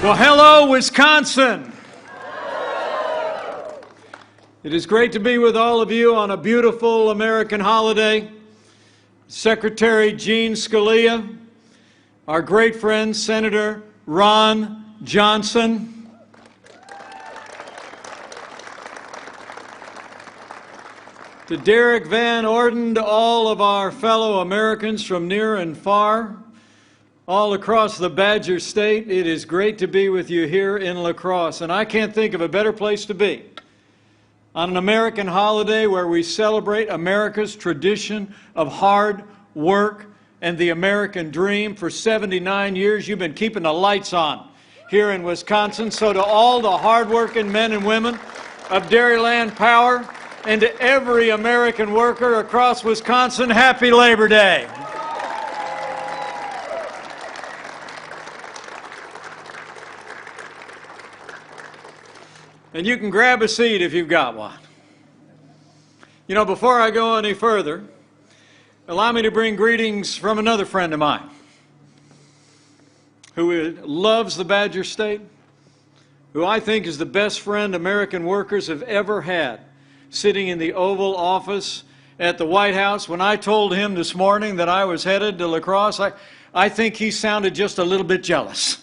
Well, hello, Wisconsin. It is great to be with all of you on a beautiful American holiday. Secretary Gene Scalia, our great friend Senator Ron Johnson, to Derek Van Orden, to all of our fellow Americans from near and far, all across the Badger State, it is great to be with you here in La Crosse, and I can't think of a better place to be on an American holiday where we celebrate America's tradition of hard work and the American dream. For 79 years, you've been keeping the lights on here in Wisconsin. So to all the hardworking men and women of Dairyland Power and to every American worker across Wisconsin, happy Labor Day. And you can grab a seat if you've got one. You know, before I go any further, allow me to bring greetings from another friend of mine who loves the Badger State, who I think is the best friend American workers have ever had, sitting in the Oval Office at the White House. When I told him this morning that I was headed to La Crosse, I think he sounded just a little bit jealous.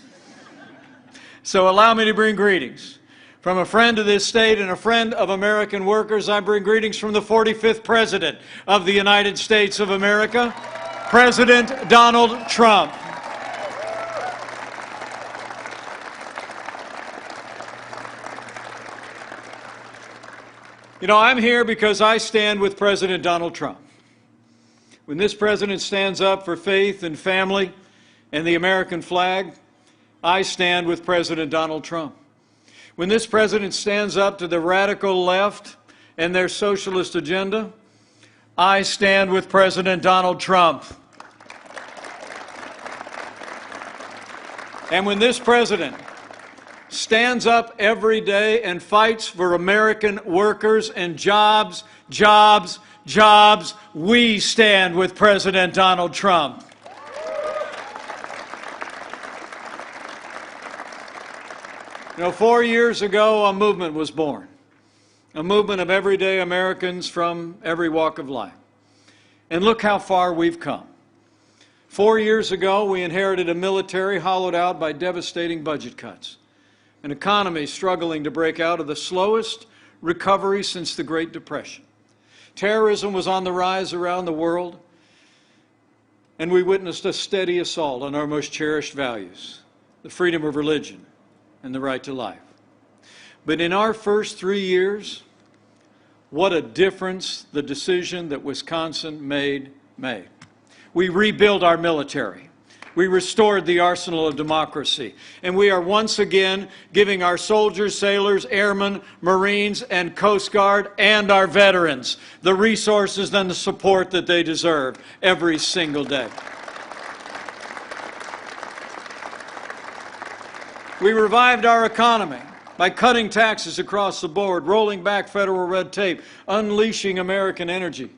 So allow me to bring greetings from a friend of this state and a friend of American workers. I bring greetings from the 45th President of the United States of America, President Donald Trump. You know, I'm here because I stand with President Donald Trump. When this president stands up for faith and family and the American flag, I stand with President Donald Trump. When this president stands up to the radical left and their socialist agenda, I stand with President Donald Trump. And when this president stands up every day and fights for American workers and jobs, jobs, jobs, we stand with President Donald Trump. You know, 4 years ago, a movement was born, a movement of everyday Americans from every walk of life. And look how far we've come. 4 years ago, we inherited a military hollowed out by devastating budget cuts, an economy struggling to break out of the slowest recovery since the Great Depression. Terrorism was on the rise around the world, and we witnessed a steady assault on our most cherished values, the freedom of religion and the right to life. But in our first 3 years, what a difference the decision that Wisconsin made. We rebuilt our military. We restored the arsenal of democracy. And we are once again giving our soldiers, sailors, airmen, Marines, and Coast Guard, and our veterans the resources and the support that they deserve every single day. We revived our economy by cutting taxes across the board, rolling back federal red tape, unleashing American energy,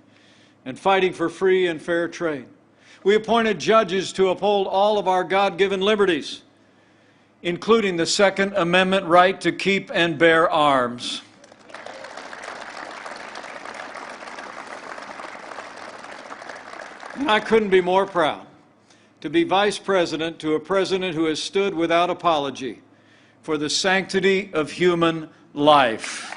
and fighting for free and fair trade. We appointed judges to uphold all of our God-given liberties, including the Second Amendment right to keep and bear arms. And I couldn't be more proud to be vice president to a president who has stood without apology for the sanctity of human life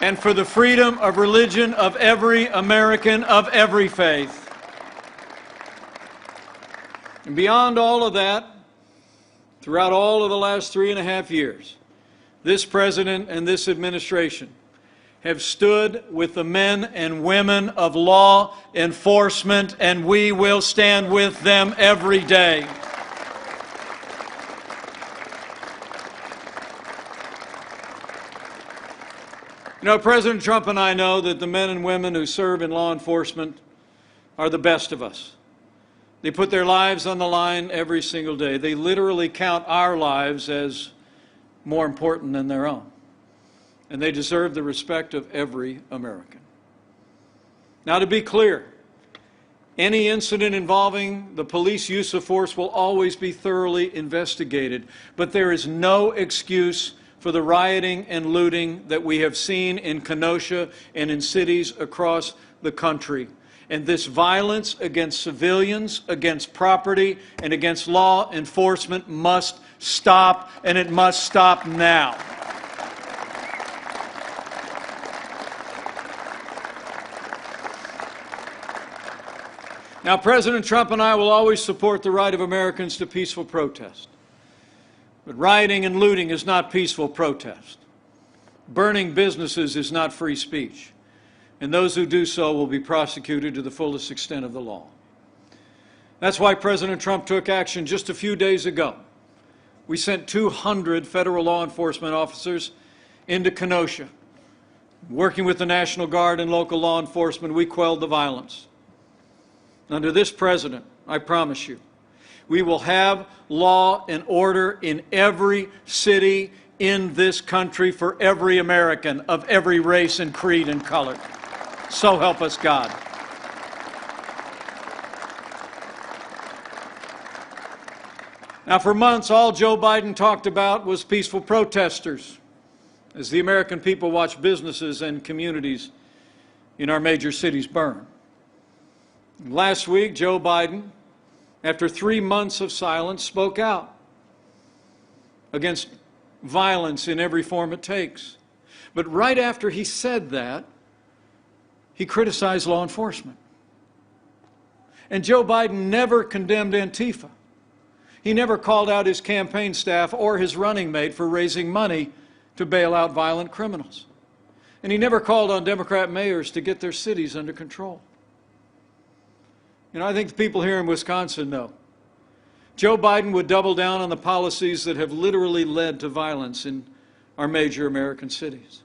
and for the freedom of religion of every American of every faith. And beyond all of that, throughout all of the last 3.5 years, this president and this administration have stood with the men and women of law enforcement, and we will stand with them every day. You know, President Trump and I know that the men and women who serve in law enforcement are the best of us. They put their lives on the line every single day. They literally count our lives as more important than their own. And they deserve the respect of every American. Now, to be clear, Any incident involving the police use of force will always be thoroughly investigated, but there is no excuse for the rioting and looting that we have seen in Kenosha and in cities across the country. And this violence against civilians, against property, and against law enforcement must stop, and it must stop now. Now, President Trump and I will always support the right of Americans to peaceful protest. But rioting and looting is not peaceful protest. Burning businesses is not free speech. And those who do so will be prosecuted to the fullest extent of the law. That's why President Trump took action just a few days ago. We sent 200 federal law enforcement officers into Kenosha. Working with the National Guard and local law enforcement, we quelled the violence. Under this president, I promise you, we will have law and order in every city in this country for every American of every race and creed and color. So help us God. Now, for months, all Joe Biden talked about was peaceful protesters as the American people watch businesses and communities in our major cities burn. Last week, Joe Biden, after 3 months of silence, spoke out against violence in every form it takes. But right after he said that, he criticized law enforcement. And Joe Biden never condemned Antifa. He never called out his campaign staff or his running mate for raising money to bail out violent criminals. And he never called on Democrat mayors to get their cities under control. You know, I think the people here in Wisconsin know. Joe Biden would double down on the policies that have literally led to violence in our major American cities.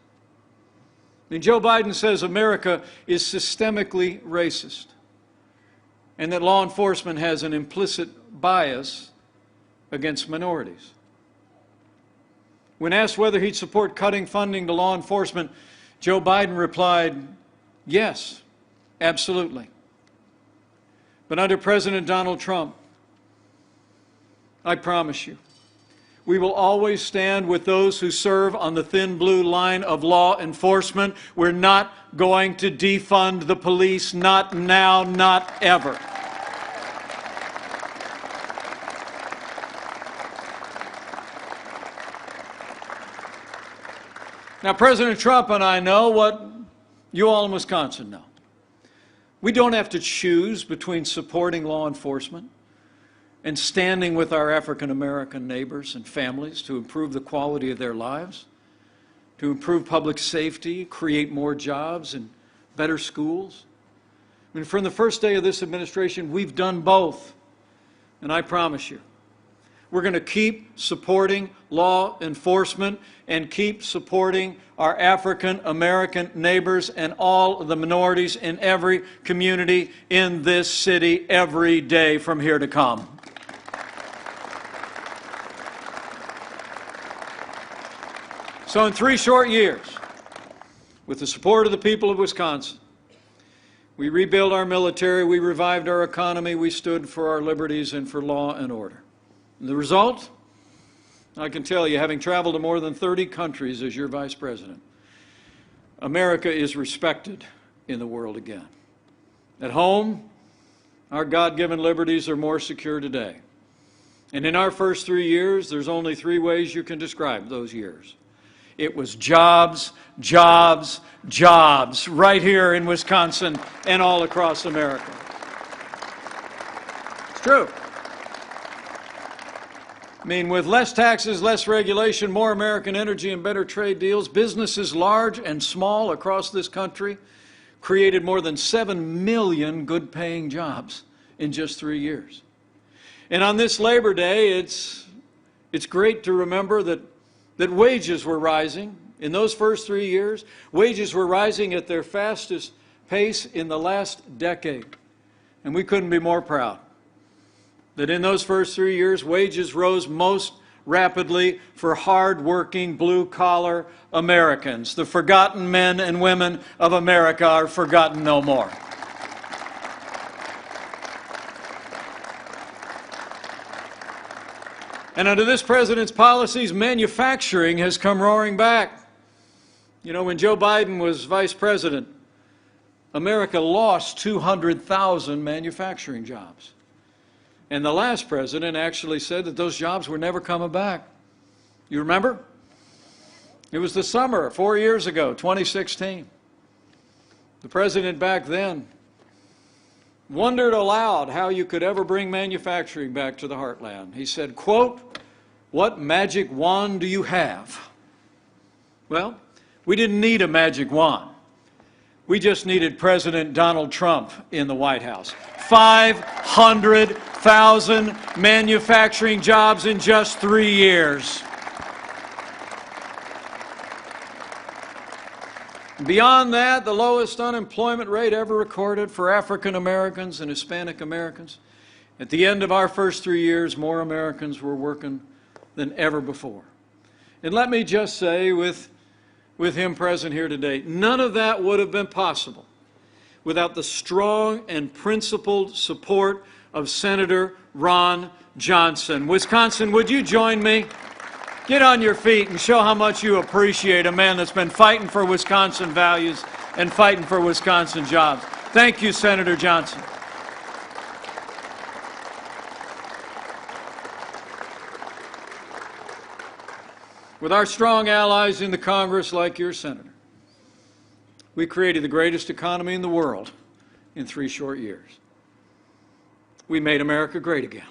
I mean, Joe Biden says America is systemically racist and that law enforcement has an implicit bias against minorities. When asked whether he'd support cutting funding to law enforcement, Joe Biden replied, yes, absolutely. But under President Donald Trump, I promise you, we will always stand with those who serve on the thin blue line of law enforcement. We're not going to defund the police, not now, not ever. Now, President Trump and I know what you all in Wisconsin know. We don't have to choose between supporting law enforcement and standing with our African American neighbors and families to improve the quality of their lives, to improve public safety, create more jobs and better schools. I mean, from the first day of this administration, we've done both. And I promise you, we're going to keep supporting law enforcement and keep supporting our African American neighbors and all of the minorities in every community in this city every day from here to come. So in 3 short years, with the support of the people of Wisconsin, we rebuilt our military, we revived our economy, we stood for our liberties and for law and order. And the result? I can tell you, having traveled to more than 30 countries as your vice president, America is respected in the world again. At home, our God-given liberties are more secure today. And in our first 3 years, there's only 3 ways you can describe those years. It was jobs, jobs, jobs, right here in Wisconsin and all across America. It's true. I mean, with less taxes, less regulation, more American energy, and better trade deals, businesses large and small across this country created more than 7 million good-paying jobs in just 3 years. And on this Labor Day, it's great to remember that wages were rising. In those first 3 years, wages were rising at their fastest pace in the last decade. And we couldn't be more proud that in those first 3 years, wages rose most rapidly for hard-working, blue-collar Americans. The forgotten men and women of America are forgotten no more. And under this president's policies, manufacturing has come roaring back. You know, when Joe Biden was vice president, America lost 200,000 manufacturing jobs. And the last president actually said that those jobs were never coming back. You remember? It was the summer, 4 years ago, 2016. The president back then wondered aloud how you could ever bring manufacturing back to the heartland. He said, quote, "What magic wand do you have?" Well, we didn't need a magic wand. We just needed President Donald Trump in the White House. 500,000 manufacturing jobs in just 3 years. Beyond that, the lowest unemployment rate ever recorded for African Americans and Hispanic Americans. At the end of our first 3 years, more Americans were working than ever before. And let me just say, with him present here today, none of that would have been possible without the strong and principled support of Senator Ron Johnson. Wisconsin, would you join me? Get on your feet and show how much you appreciate a man that's been fighting for Wisconsin values and fighting for Wisconsin jobs. Thank you, Senator Johnson. With our strong allies in the Congress like your senator, we created the greatest economy in the world in 3 short years. We made America great again.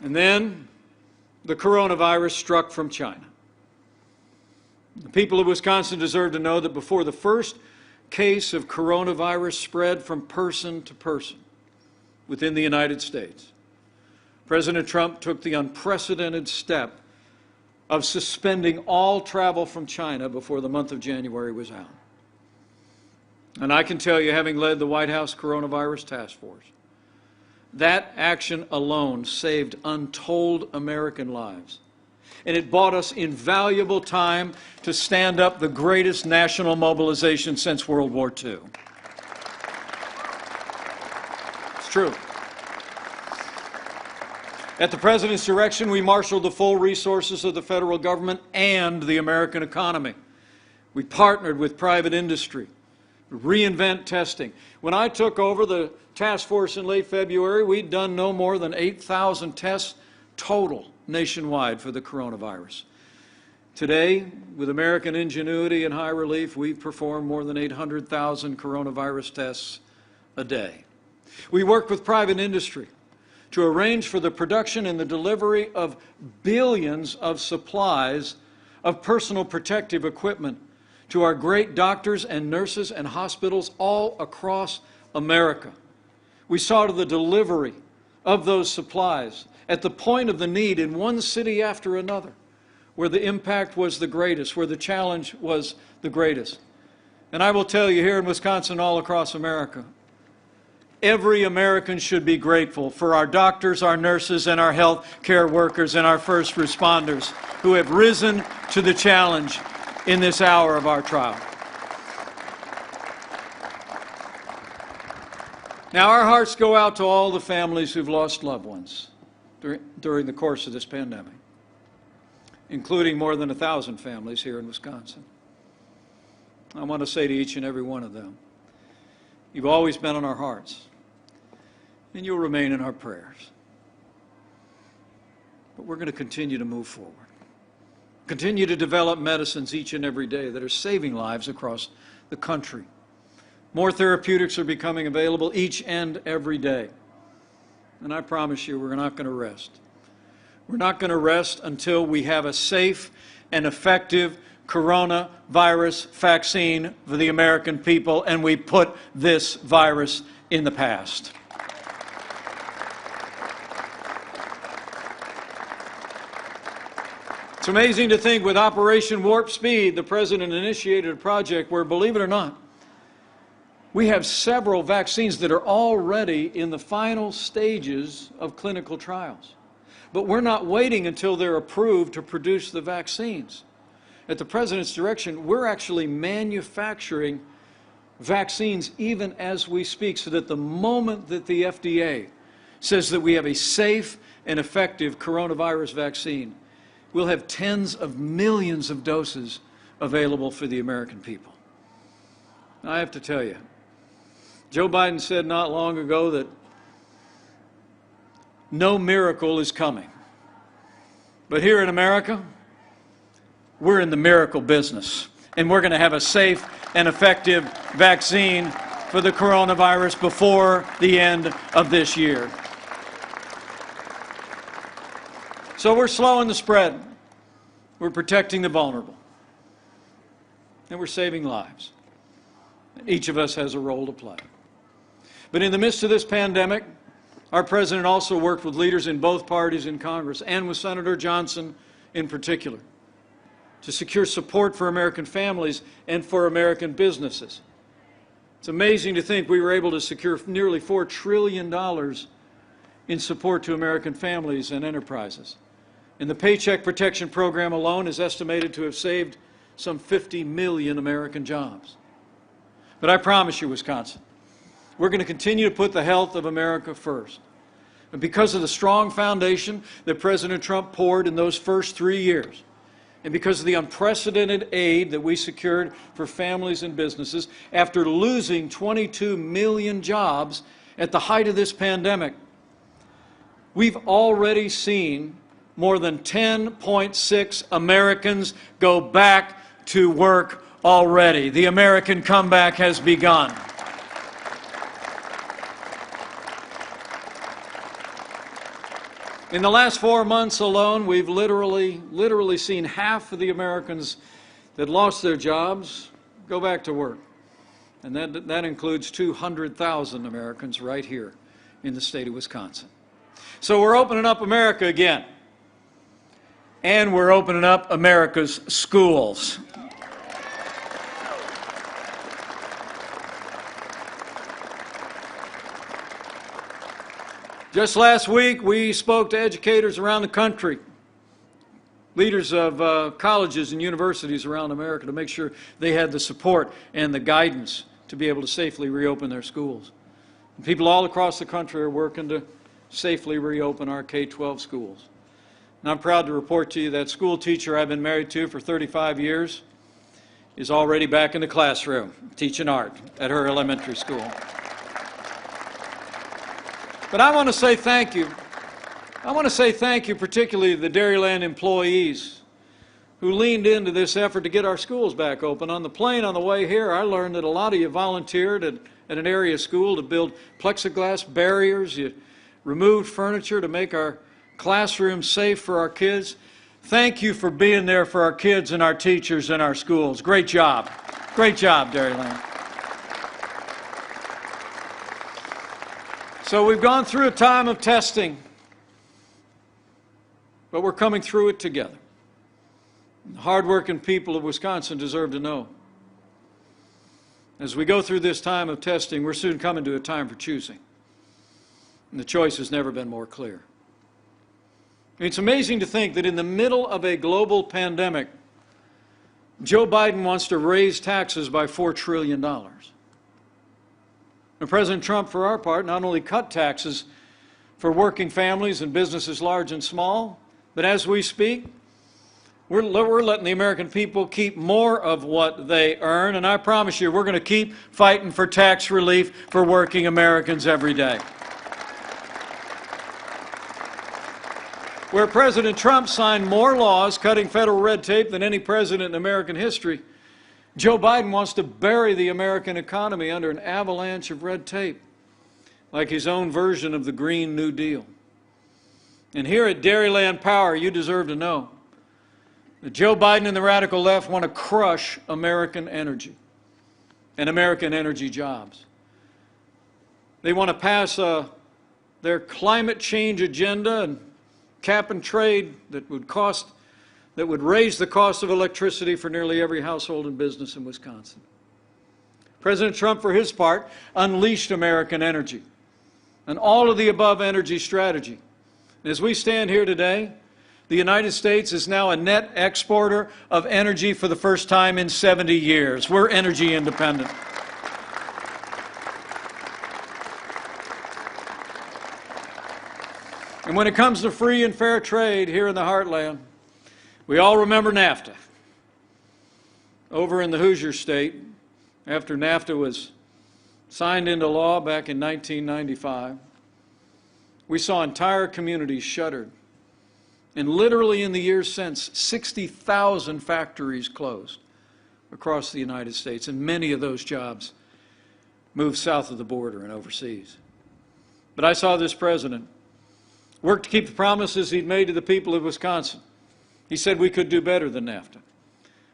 And then the coronavirus struck from China. The people of Wisconsin deserve to know that before the first case of coronavirus spread from person to person within the United States, President Trump took the unprecedented step of suspending all travel from China before the month of January was out. And I can tell you, having led the White House Coronavirus Task Force, that action alone saved untold American lives. And it bought us invaluable time to stand up the greatest national mobilization since World War II. It's true. At the President's direction, we marshaled the full resources of the federal government and the American economy. We partnered with private industry, reinvent testing. When I took over the task force in late February, we'd done no more than 8,000 tests total nationwide for the coronavirus. Today, with American ingenuity and high relief, we perform more than 800,000 coronavirus tests a day. We work with private industry to arrange for the production and the delivery of billions of supplies of personal protective equipment to our great doctors and nurses and hospitals all across America. We saw to the delivery of those supplies at the point of the need in one city after another, where the impact was the greatest, where the challenge was the greatest. And I will tell you, here in Wisconsin, all across America, every American should be grateful for our doctors, our nurses, and our health care workers and our first responders who have risen to the challenge in this hour of our trial. Now, our hearts go out to all the families who've lost loved ones during the course of this pandemic, including more than 1,000 families here in Wisconsin. I want to say to each and every one of them, you've always been on our hearts, and you'll remain in our prayers. But we're going to continue to move forward. Continue to develop medicines each and every day that are saving lives across the country. More therapeutics are becoming available each and every day. And I promise you, we're not going to rest. We're not going to rest until we have a safe and effective coronavirus vaccine for the American people, and we put this virus in the past. It's amazing to think with Operation Warp Speed, the President initiated a project where, believe it or not, we have several vaccines that are already in the final stages of clinical trials. But we're not waiting until they're approved to produce the vaccines. At the President's direction, we're actually manufacturing vaccines even as we speak, so that the moment that the FDA says that we have a safe and effective coronavirus vaccine, we'll have tens of millions of doses available for the American people. Now, I have to tell you, Joe Biden said not long ago that no miracle is coming. But here in America, we're in the miracle business, and we're going to have a safe and effective vaccine for the coronavirus before the end of this year. So we're slowing the spread. We're protecting the vulnerable. And we're saving lives. Each of us has a role to play. But in the midst of this pandemic, our president also worked with leaders in both parties in Congress, and with Senator Johnson in particular, to secure support for American families and for American businesses. It's amazing to think we were able to secure nearly $4 trillion in support to American families and enterprises. And the Paycheck Protection Program alone is estimated to have saved some 50 million American jobs. But I promise you, Wisconsin, we're going to continue to put the health of America first. And because of the strong foundation that President Trump poured in those first 3 years, and because of the unprecedented aid that we secured for families and businesses, after losing 22 million jobs at the height of this pandemic, we've already seen more than 10.6 Americans go back to work already. The American comeback has begun. In the last 4 months alone, we've literally seen half of the Americans that lost their jobs go back to work. And that includes 200,000 Americans right here in the state of Wisconsin. So we're opening up America again. And we're opening up America's schools. Just last week, we spoke to educators around the country, leaders of colleges and universities around America, to make sure they had the support and the guidance to be able to safely reopen their schools. And people all across the country are working to safely reopen our K-12 schools. And I'm proud to report to you that school teacher I've been married to for 35 years is already back in the classroom teaching art at her elementary school. But I want to say thank you. I want to say thank you particularly to the Dairyland employees who leaned into this effort to get our schools back open. On the plane on the way here, I learned that a lot of you volunteered at an area school to build plexiglass barriers. You removed furniture to make our classrooms safe for our kids. Thank you for being there for our kids and our teachers and our schools. Great job. Great job, Dairyland. So we've gone through a time of testing, but we're coming through it together. The hardworking people of Wisconsin deserve to know. As we go through this time of testing, we're soon coming to a time for choosing. And the choice has never been more clear. It's amazing to think that in the middle of a global pandemic, Joe Biden wants to raise taxes by $4 trillion. And President Trump, for our part, not only cut taxes for working families and businesses large and small, but as we speak, we're letting the American people keep more of what they earn. And I promise you, we're going to keep fighting for tax relief for working Americans every day. Where President Trump signed more laws cutting federal red tape than any president in American history, Joe Biden wants to bury the American economy under an avalanche of red tape, like his own version of the Green New Deal. And here at Dairyland Power, you deserve to know that Joe Biden and the radical left want to crush American energy and American energy jobs. They want to pass their climate change agenda and cap and trade that would raise the cost of electricity for nearly every household and business in Wisconsin. President Trump, for his part, unleashed American energy, an all-of-the-above energy strategy. And as we stand here today, the United States is now a net exporter of energy for the first time in 70 years. We're energy independent. And when it comes to free and fair trade here in the heartland, we all remember NAFTA. Over in the Hoosier State, after NAFTA was signed into law back in 1995, we saw entire communities shuttered. And literally in the years since, 60,000 factories closed across the United States, and many of those jobs moved south of the border and overseas. But I saw this president work to keep the promises he'd made to the people of Wisconsin. He said we could do better than NAFTA.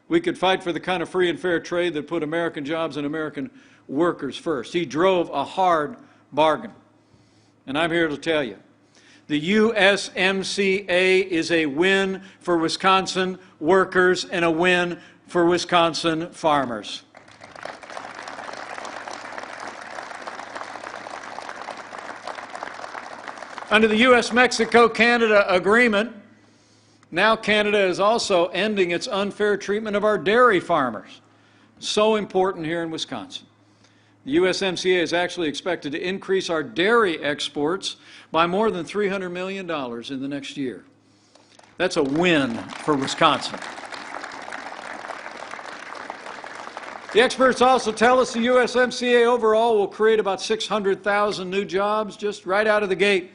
We could fight for the kind of free and fair trade that put American jobs and American workers first. He drove a hard bargain. And I'm here to tell you, the USMCA is a win for Wisconsin workers and a win for Wisconsin farmers. Under the U.S.-Mexico-Canada agreement, now Canada is also ending its unfair treatment of our dairy farmers. So important here in Wisconsin. The USMCA is actually expected to increase our dairy exports by more than $300 million in the next year. That's a win for Wisconsin. The experts also tell us the USMCA overall will create about 600,000 new jobs just right out of the gate,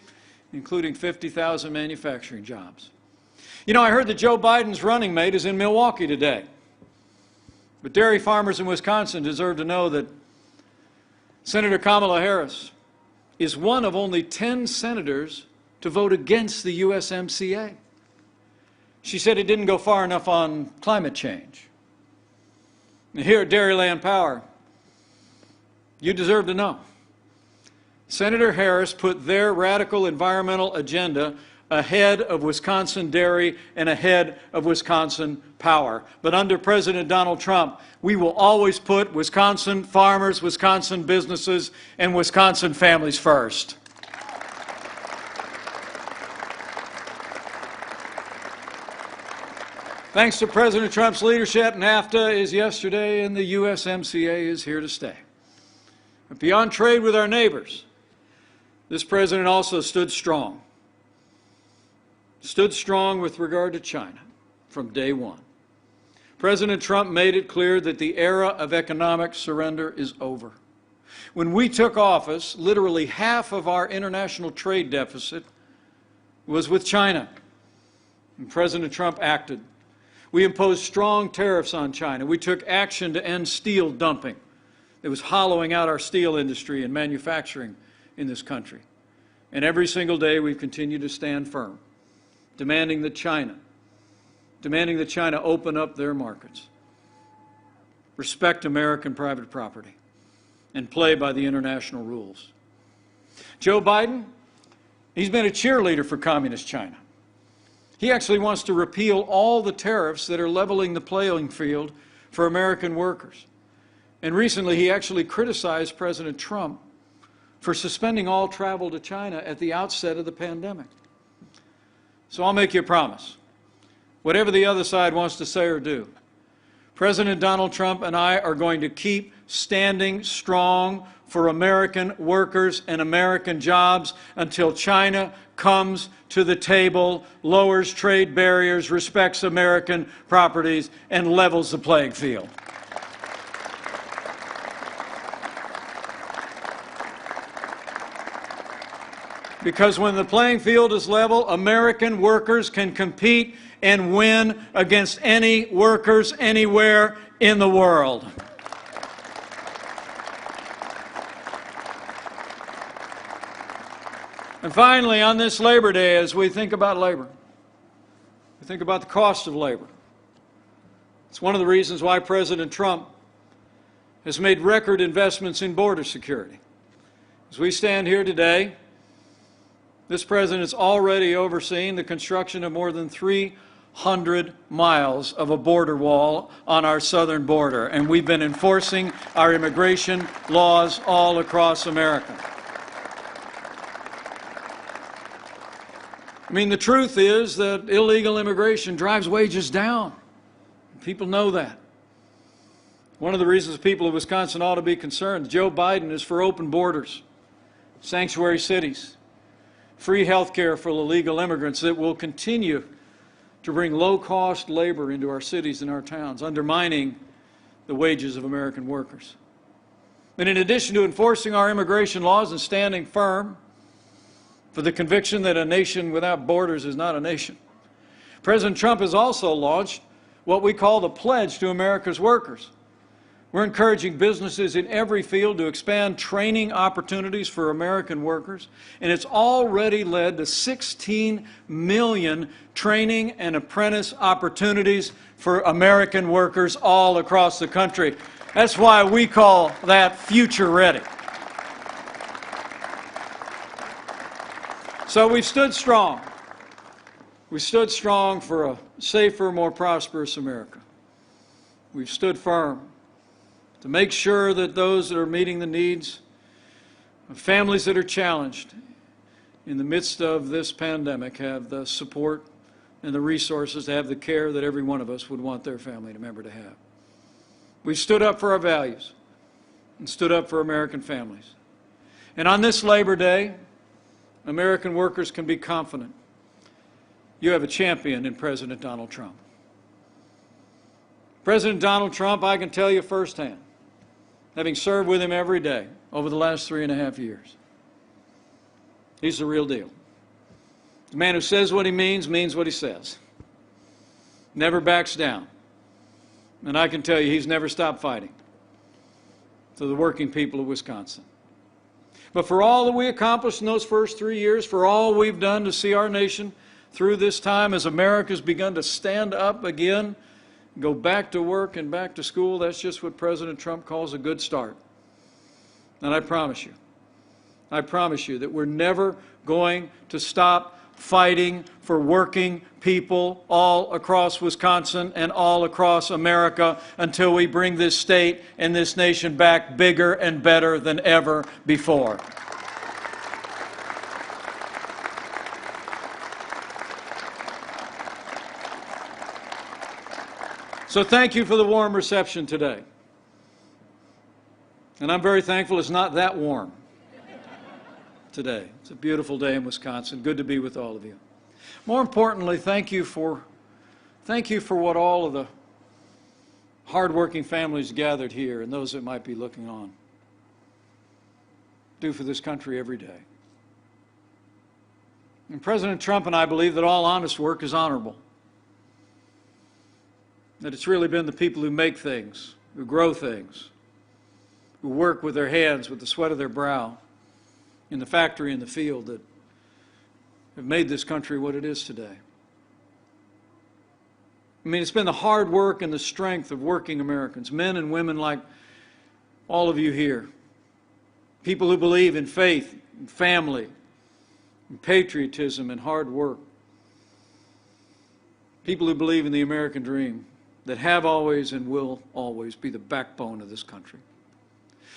including 50,000 manufacturing jobs. You know, I heard that Joe Biden's running mate is in Milwaukee today. But dairy farmers in Wisconsin deserve to know that Senator Kamala Harris is one of only 10 senators to vote against the USMCA. She said it didn't go far enough on climate change. And here at Dairyland Power, you deserve to know. Senator Harris put their radical environmental agenda ahead of Wisconsin dairy and ahead of Wisconsin power. But under President Donald Trump, we will always put Wisconsin farmers, Wisconsin businesses, and Wisconsin families first. Thanks to President Trump's leadership, NAFTA is yesterday and the USMCA is here to stay. But beyond trade with our neighbors, this president also stood strong with regard to China from day one. President Trump made it clear that the era of economic surrender is over. When we took office, literally half of our international trade deficit was with China. And President Trump acted. We imposed strong tariffs on China. We took action to end steel dumping that was hollowing out our steel industry and manufacturing in this country. And every single day we've continued to stand firm, demanding that China open up their markets, respect American private property, and play by the international rules. Joe Biden, he's been a cheerleader for communist China. He actually wants to repeal all the tariffs that are leveling the playing field for American workers. And recently he actually criticized President Trump for suspending all travel to China at the outset of the pandemic. So I'll make you a promise. Whatever the other side wants to say or do, President Donald Trump and I are going to keep standing strong for American workers and American jobs until China comes to the table, lowers trade barriers, respects American properties, and levels the playing field. Because when the playing field is level, American workers can compete and win against any workers anywhere in the world. And finally, on this Labor Day, as we think about labor, we think about the cost of labor. It's one of the reasons why President Trump has made record investments in border security. As we stand here today, this president has already overseen the construction of more than 300 miles of a border wall on our southern border, and we've been enforcing our immigration laws all across America. I mean, the truth is that illegal immigration drives wages down. People know that. One of the reasons people of Wisconsin ought to be concerned, Joe Biden is for open borders, sanctuary cities, free health care for illegal immigrants that will continue to bring low-cost labor into our cities and our towns, undermining the wages of American workers. And in addition to enforcing our immigration laws and standing firm for the conviction that a nation without borders is not a nation, President Trump has also launched what we call the Pledge to America's Workers. We're encouraging businesses in every field to expand training opportunities for American workers, and it's already led to 16 million training and apprentice opportunities for American workers all across the country. That's why we call that future ready. So we've stood strong. We stood strong for a safer, more prosperous America. We've stood firm to make sure that those that are meeting the needs of families that are challenged in the midst of this pandemic have the support and the resources to have the care that every one of us would want their family member to have. We've stood up for our values and stood up for American families. And on this Labor Day, American workers can be confident you have a champion in President Donald Trump. President Donald Trump, I can tell you firsthand, having served with him every day over the last 3.5 years, he's the real deal. The man who says what he means what he says. Never backs down. And I can tell you he's never stopped fighting for the working people of Wisconsin. But for all that we accomplished in those first 3 years, for all we've done to see our nation through this time as America's begun to stand up again, go back to work and back to school, that's just what President Trump calls a good start. And I promise you that we're never going to stop fighting for working people all across Wisconsin and all across America until we bring this state and this nation back bigger and better than ever before. So thank you for the warm reception today. And I'm very thankful it's not that warm today. It's a beautiful day in Wisconsin. Good to be with all of you. More importantly, thank you for what all of the hardworking families gathered here and those that might be looking on do for this country every day. And President Trump and I believe that all honest work is honorable. That it's really been the people who make things, who grow things, who work with their hands, with the sweat of their brow, in the factory, in the field, that have made this country what it is today. I mean, it's been the hard work and the strength of working Americans, men and women like all of you here, people who believe in faith, and family, and patriotism, and hard work, people who believe in the American dream, that have always and will always be the backbone of this country.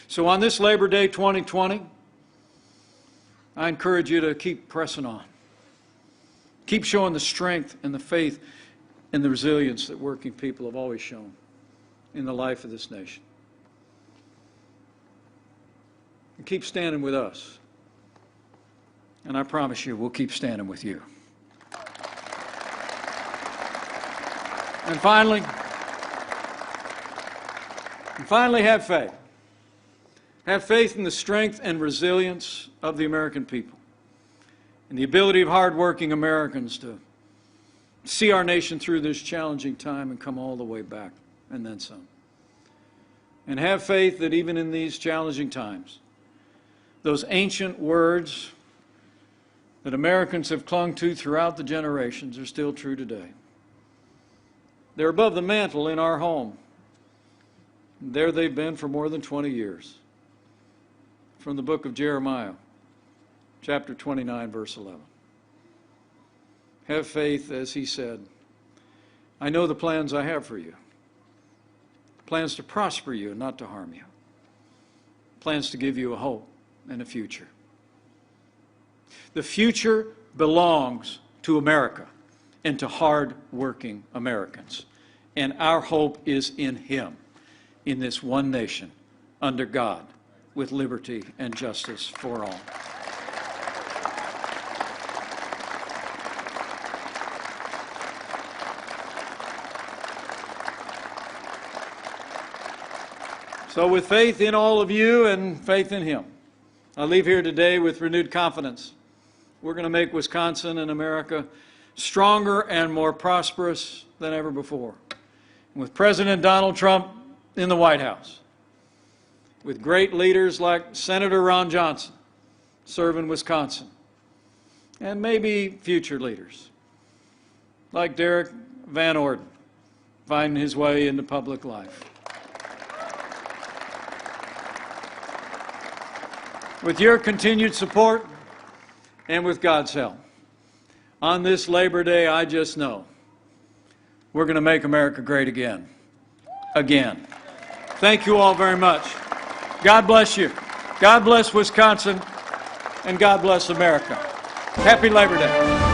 So on this Labor Day 2020, I encourage you to keep pressing on. Keep showing the strength and the faith and the resilience that working people have always shown in the life of this nation. And keep standing with us. And I promise you, we'll keep standing with you. And finally, have faith. Have faith in the strength and resilience of the American people and the ability of hardworking Americans to see our nation through this challenging time and come all the way back and then some. And have faith that even in these challenging times, those ancient words that Americans have clung to throughout the generations are still true today. They're above the mantel in our home. There they've been for more than 20 years. From the book of Jeremiah, chapter 29, verse 11. Have faith, as he said, I know the plans I have for you. Plans to prosper you and not to harm you. Plans to give you a hope and a future. The future belongs to America and to hard-working Americans. And our hope is in him, in this one nation, under God, with liberty and justice for all. So with faith in all of you and faith in Him, I leave here today with renewed confidence. We're going to make Wisconsin and America stronger and more prosperous than ever before. And with President Donald Trump in the White House, with great leaders like Senator Ron Johnson serving Wisconsin, and maybe future leaders like Derek Van Orden finding his way into public life. With your continued support and with God's help, on this Labor Day, I just know we're going to make America great again. Again. Thank you all very much. God bless you. God bless Wisconsin, and God bless America. Happy Labor Day.